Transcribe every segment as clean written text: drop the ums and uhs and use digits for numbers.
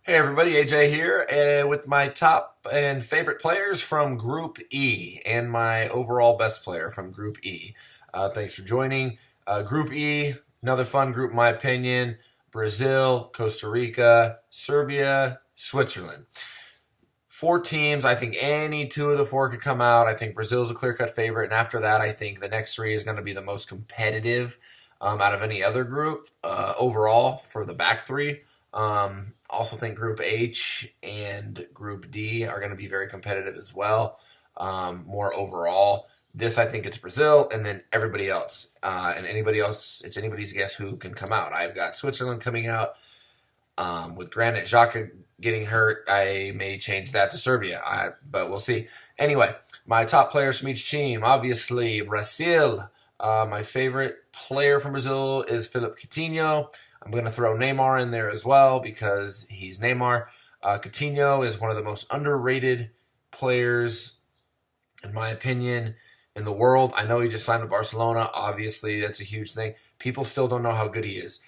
Hey everybody, AJ here with my top and favorite players from Group E and my overall best player from Group E. Thanks for joining. Group E, another fun group in my opinion. Brazil, Costa Rica, Serbia, Switzerland. Four teams. I think any two of the four could come out. I think Brazil's a clear-cut favorite, and after that, I think the next three is going to be the most competitive out of any other group overall for the back three. Also think Group H and Group D are going to be very competitive as well. More overall, this I think it's Brazil, and then everybody else, and anybody else. It's anybody's guess who can come out. I've got Switzerland coming out. With Granit Xhaka getting hurt, I may change that to Serbia, but we'll see. Anyway, my top players from each team, obviously Brazil. My favorite player from Brazil is Philippe Coutinho. I'm going to throw Neymar in there as well because he's Neymar. Coutinho is one of the most underrated players, in my opinion, in the world. I know he just signed with Barcelona. Obviously, that's a huge thing. People still don't know how good he is.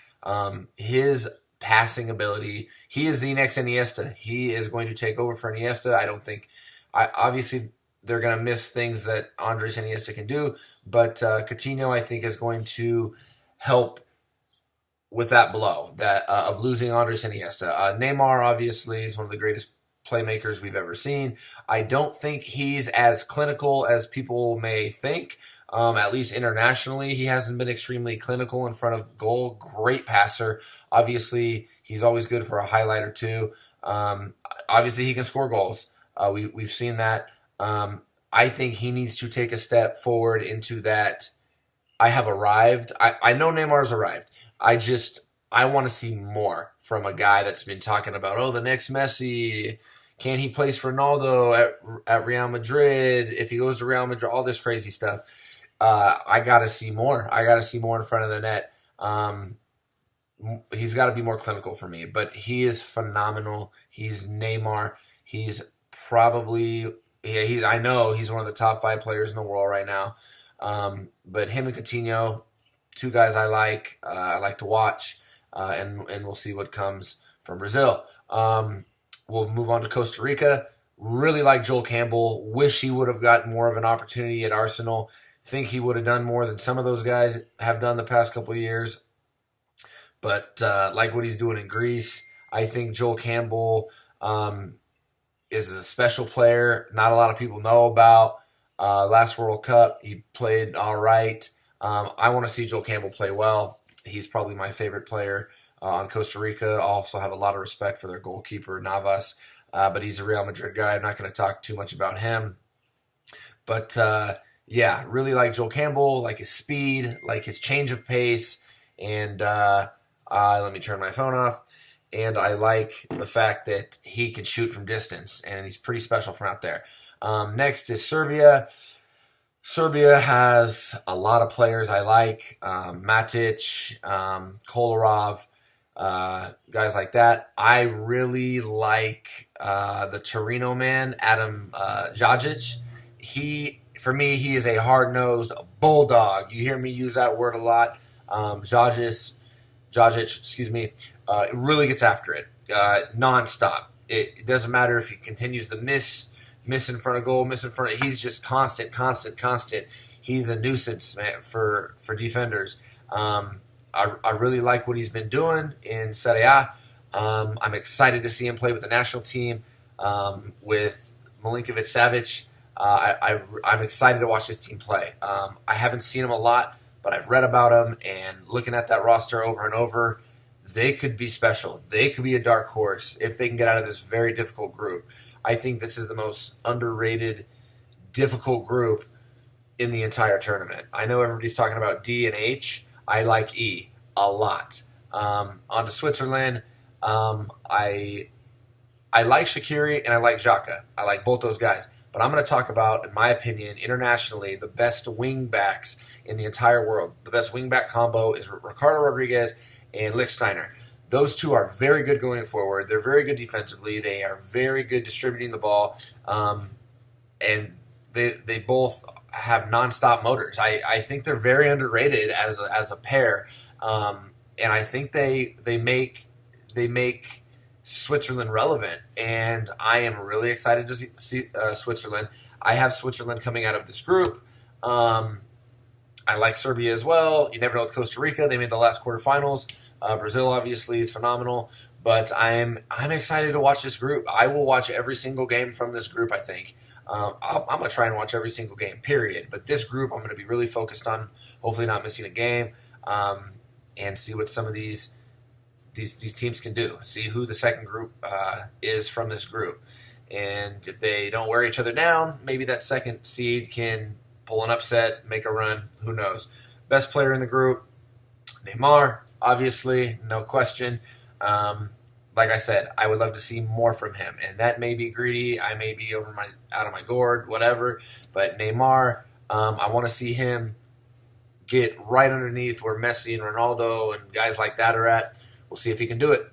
His passing ability, he is the next Iniesta. He is going to take over for Iniesta. Obviously, they're going to miss things that Andres Iniesta can do, but Coutinho, I think, is going to help with that blow of losing Andres Iniesta. Neymar, obviously, is one of the greatest playmakers we've ever seen. I don't think he's as clinical as people may think. At least internationally, he hasn't been extremely clinical in front of goal. Great passer. Obviously, he's always good for a highlight or two. Obviously, he can score goals. We've seen that. I think he needs to take a step forward into that. I have arrived. I know Neymar's arrived. I want to see more from a guy that's been talking about, the next Messi. Can he place Ronaldo at Real Madrid? If he goes to Real Madrid, all this crazy stuff. I got to see more. I got to see more in front of the net. He's got to be more clinical for me, but he is phenomenal. He's Neymar. He's probably, I know he's one of the top 5 players in the world right now. But him and Coutinho, two guys I like to watch, and we'll see what comes from Brazil. We'll move on to Costa Rica. Really like Joel Campbell. Wish he would have gotten more of an opportunity at Arsenal. Think he would have done more than some of those guys have done the past couple of years. But like what he's doing in Greece, I think Joel Campbell is a special player. Not a lot of people know about. Last World Cup, he played all right. I want to see Joel Campbell play well. He's probably my favorite player on Costa Rica. I also have a lot of respect for their goalkeeper, Navas, but he's a Real Madrid guy. I'm not going to talk too much about him. But, really like Joel Campbell, like his speed, like his change of pace, and let me turn my phone off. And I like the fact that he can shoot from distance, and he's pretty special from out there. Next is Serbia. Serbia has a lot of players I like. Matic, Kolarov, guys like that. I really like the Torino man, Adam Jajic. For me, he is a hard-nosed bulldog. You hear me use that word a lot. Jajic, really gets after it, nonstop. It doesn't matter if he continues to miss in front of goal, he's just constant. He's a nuisance, man, for defenders. I really like what he's been doing in Serie A. I'm excited to see him play with the national team with Milinkovic-Savic. I'm excited to watch this team play. I haven't seen him a lot, but I've read about him, and looking at that roster over and over, they could be special. They could be a dark horse if they can get out of this very difficult group. I think this is the most underrated, difficult group in the entire tournament. I know everybody's talking about D and H. I like E a lot. On to Switzerland. I like Shaqiri and I like Xhaka. I like both those guys. But I'm going to talk about, in my opinion, internationally, the best wing backs in the entire world. The best wing back combo is Ricardo Rodriguez and Lichtsteiner. Those two are very good going forward. They're very good defensively. They are very good distributing the ball. And they both have nonstop motors. I think they're very underrated as a pair. And I think they make Switzerland relevant, and I am really excited to see Switzerland. I have Switzerland coming out of this group. I like Serbia as well. You never know with Costa Rica. They made the last quarterfinals. Brazil obviously is phenomenal, but I'm excited to watch this group. I will watch every single game from this group. I think I'm gonna try and watch every single game. Period. But this group, I'm gonna be really focused on. Hopefully, not missing a game, and see what some of these teams can do. See who the second group is from this group, and if they don't wear each other down, maybe that second seed can pull an upset, make a run. Who knows? Best player in the group, Neymar, obviously, no question. Like I said, I would love to see more from him, and that may be greedy. I may be out of my gourd, whatever. But Neymar, I want to see him get right underneath where Messi and Ronaldo and guys like that are at. We'll see if he can do it.